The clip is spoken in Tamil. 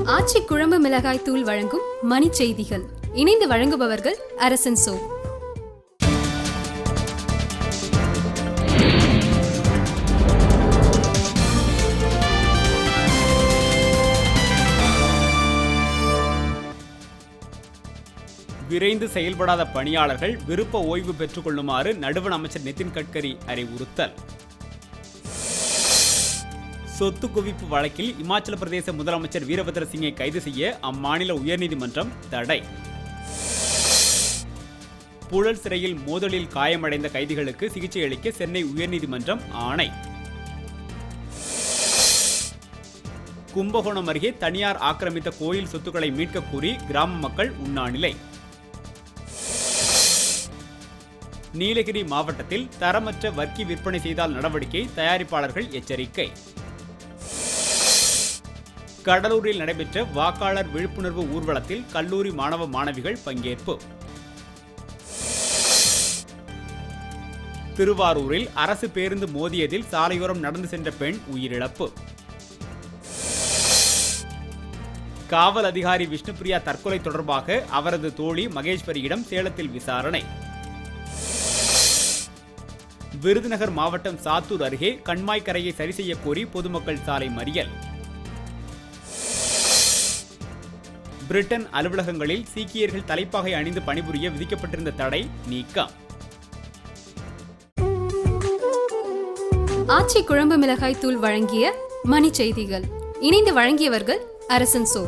ஆச்சி குழம்பு மிளகாய் தூள் வழங்கும் மணி செய்திகள். இணைந்து வழங்குபவர்கள் அரசன் சோ. விரைந்து செயல்படாத பணியாளர்கள் விருப்ப ஓய்வு பெற்றுக் கொள்ளுமாறு நடுவண் அமைச்சர் நிதின் கட்கரி அறிவுறுத்தல். சொத்து குவிப்பு வழக்கில் இமாச்சல பிரதேச முதலமைச்சர் வீரபத்ர சிங்கை கைது செய்ய அம்மாநில உயர்நீதிமன்றம் தடை. புழல் சிறையில் மோதலில் காயமடைந்த கைதிகளுக்கு சிகிச்சை அளிக்க சென்னை உயர்நீதிமன்றம் ஆணை. கும்பகோணம் அருகே தனியார் ஆக்கிரமித்த கோயில் சொத்துக்களை மீட்க கோரி கிராம மக்கள் உண்ணாநிலை. நீலகிரி மாவட்டத்தில் தரமற்ற வர்க்கி விற்பனை செய்தால் நடவடிக்கை, தயாரிப்பாளர்கள் எச்சரிக்கை. கடலூரில் நடைபெற்ற வாக்காளர் விழிப்புணர்வு ஊர்வலத்தில் கல்லூரி மாணவ மாணவிகள் பங்கேற்பு. திருவாரூரில் அரசு பேருந்து மோதியதில் சாலையோரம் நடந்து சென்ற பெண் உயிரிழப்பு. காவல் அதிகாரி விஷ்ணுபிரியா தற்கொலை தொடர்பாக அவரது தோழி மகேஸ்வரியிடம் சேலத்தில் விசாரணை. விருதுநகர் மாவட்டம் சாத்தூர் அருகே கண்மாய் கரையை சரி செய்ய கோரி பொதுமக்கள் சாலை மறியல். பிரிட்டன் அலுவலகங்களில் சீக்கியர்கள் தலைப்பாகை அணிந்து பணிபுரிய விதிக்கப்பட்டிருந்த தடை நீக்கம். ஆச்சி குழம்பு மிளகாய் தூள் வழங்கிய மணி செய்திகள். இணைந்து வழங்கியவர்கள் அரசன் சோ.